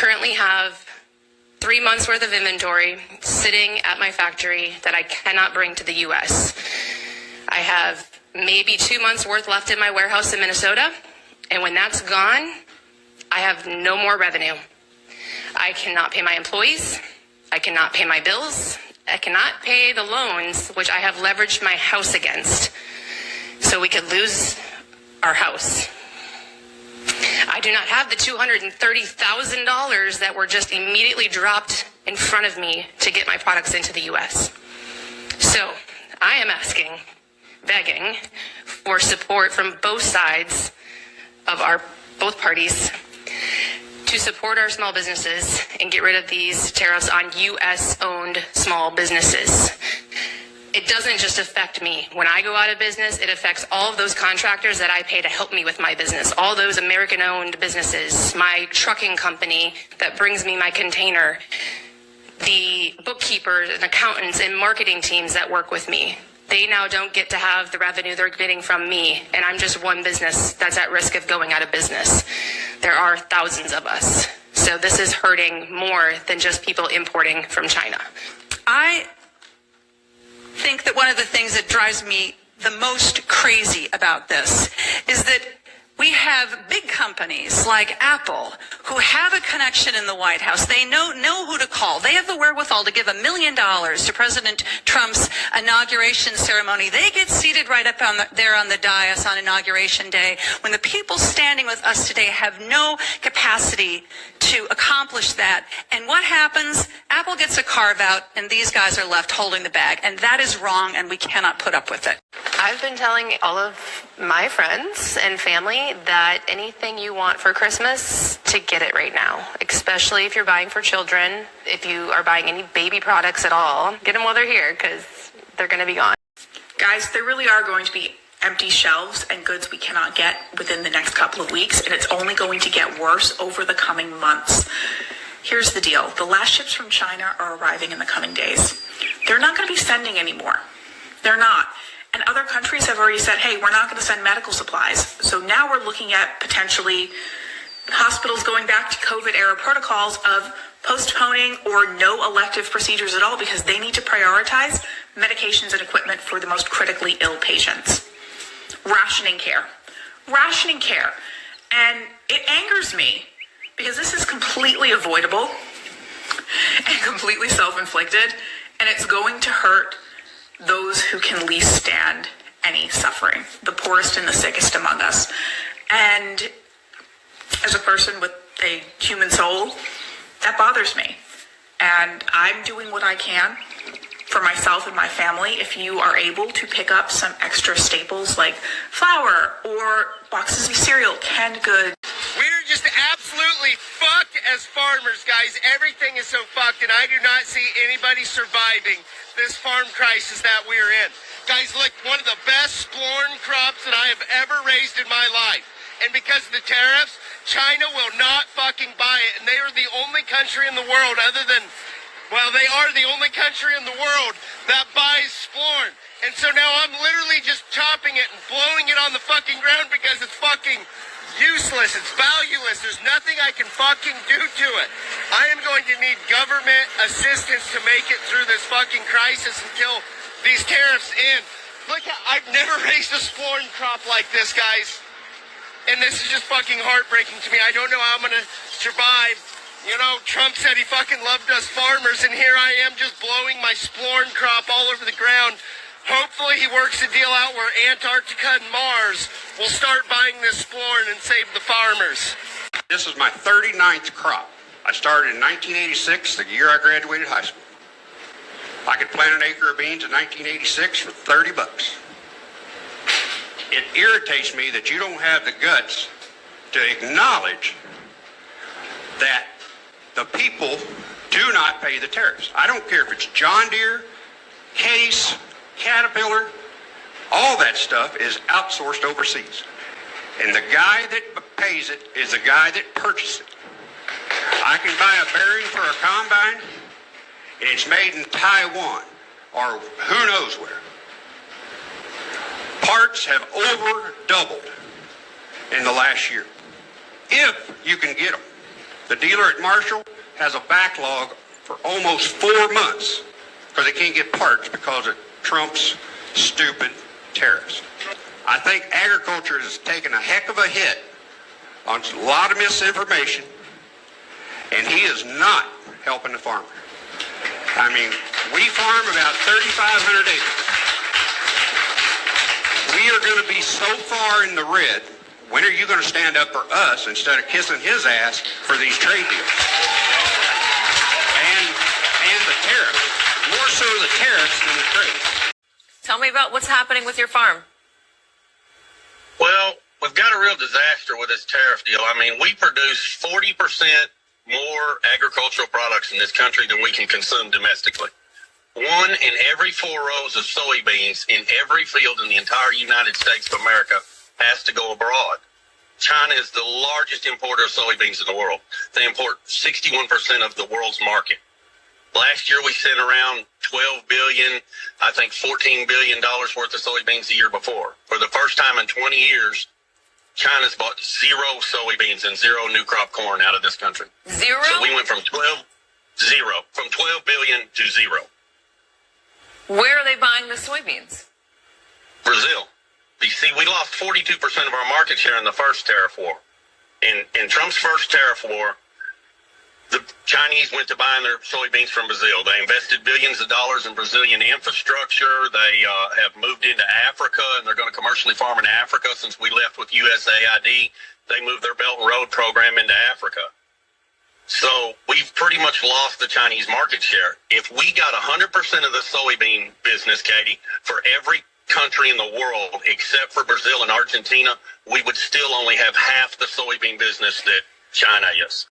currently have 3 months worth of inventory sitting at my factory that I cannot bring to the US. I have maybe 2 months worth left in my warehouse in Minnesota, and when that's gone, I have no more revenue. I cannot pay my employees, I cannot pay my bills, I cannot pay the loans which I have leveraged my house against, so we could lose our house. I do not have the $230,000 that were just immediately dropped in front of me to get my products into the US. So I am asking, begging for support from both sides of both parties to support our small businesses and get rid of these tariffs on US-owned small businesses. It doesn't just affect me. When I go out of business, it affects all of those contractors that I pay to help me with my business, all those American-owned businesses, my trucking company that brings me my container, the bookkeepers and accountants and marketing teams that work with me. They now don't get to have the revenue they're getting from me, and I'm just one business that's at risk of going out of business. There are thousands of us. So this is hurting more than just people importing from China. I think that one of the things that drives me the most crazy about this is that we have big companies like Apple who have a connection in the White House. They know who to call. They have the wherewithal to give $1 million to President Trump's inauguration ceremony. They get seated right up there on the dais on Inauguration Day when the people standing with us today have no capacity to accomplish that. And what happens? Apple gets a carve out and these guys are left holding the bag. And that is wrong, and we cannot put up with it. I've been telling all of my friends and family that anything you want for Christmas, to get it right now, especially if you're buying for children. If you are buying any baby products at all, get them while they're here because they're going to be gone. Guys, there really are going to be empty shelves and goods we cannot get within the next couple of weeks, and it's only going to get worse over the coming months. Here's the deal. The last ships from China are arriving in the coming days. They're not going to be sending anymore. They're not. And other countries have already said, hey, we're not going to send medical supplies. So now we're looking at potentially hospitals going back to COVID-era protocols of postponing or no elective procedures at all because they need to prioritize medications and equipment for the most critically ill patients. Rationing care. Rationing care. And it angers me because this is completely avoidable and completely self-inflicted, and it's going to hurt those who can least stand any suffering, the poorest and the sickest among us. And as a person with a human soul, that bothers me. And I'm doing what I can for myself and my family. If you are able to pick up some extra staples like flour or boxes of cereal, canned goods. We're just absolutely fucked as farmers, guys. Everything is so fucked, and I do not see anybody surviving this farm crisis that we're in. Guys, look, one of the best splorn crops that I have ever raised in my life. And because of the tariffs, China will not fucking buy it. And they are the only country in the world other than, well, they are the only country in the world that buys splorn. And so now I'm literally just chopping it and blowing it on the fucking ground because it's fucking useless. It's valueless. There's nothing I can fucking do to it. I am going to need government assistance to make it through this fucking crisis until these tariffs end. Look, I've never raised a splorn crop like this, guys. And this is just fucking heartbreaking to me. I don't know how I'm going to survive. You know, Trump said he fucking loved us farmers, and here I am just blowing my splorn crop all over the ground. Hopefully he works a deal out where Antarctica and Mars will start buying this splorn and save the farmers. This is my 39th crop. I started in 1986, the year I graduated high school. I could plant an acre of beans in 1986 for 30 bucks. It irritates me that you don't have the guts to acknowledge that the people do not pay the tariffs. I don't care if it's John Deere, Case, Caterpillar, all that stuff is outsourced overseas. And the guy that pays it is the guy that purchased it. I can buy a bearing for a combine, and it's made in Taiwan or who knows where. Parts have over doubled in the last year, if you can get them. The dealer at Marshall has a backlog for almost 4 months because they can't get parts because of Trump's stupid tariffs. I think agriculture has taken a heck of a hit on a lot of misinformation, and he is not helping the farmer. I mean, we farm about 3,500 acres. We are going to be so far in the red. When are you going to stand up for us instead of kissing his ass for these trade deals? And the tariffs. More so the tariffs than the trade. Tell me about what's happening with your farm. Well, we've got a real disaster with this tariff deal. I mean, we produce 40% more agricultural products in this country than we can consume domestically. 1 in every 4 rows of soybeans in every field in the entire United States of America has to go abroad. China is the largest importer of soybeans in the world. They import 61% of the world's market. Last year we sent around 12 billion, I think $14 billion worth of soybeans the year before. For the first time in 20 years, China's bought 0 soybeans and 0 new crop corn out of this country. 0? So we went from 12 billion to 0. Where are they buying the soybeans? Brazil. You see, we lost 42% of our market share in the first tariff war. In Trump's first tariff war, the Chinese went to buying their soybeans from Brazil. They invested billions of dollars in Brazilian infrastructure. They have moved into Africa, and they're going to commercially farm in Africa. Since we left with USAID, they moved their Belt and Road program into Africa. So we've pretty much lost the Chinese market share. If we got 100% of the soybean business, Katie, for every country in the world except for Brazil and Argentina, we would still only have half the soybean business that China is.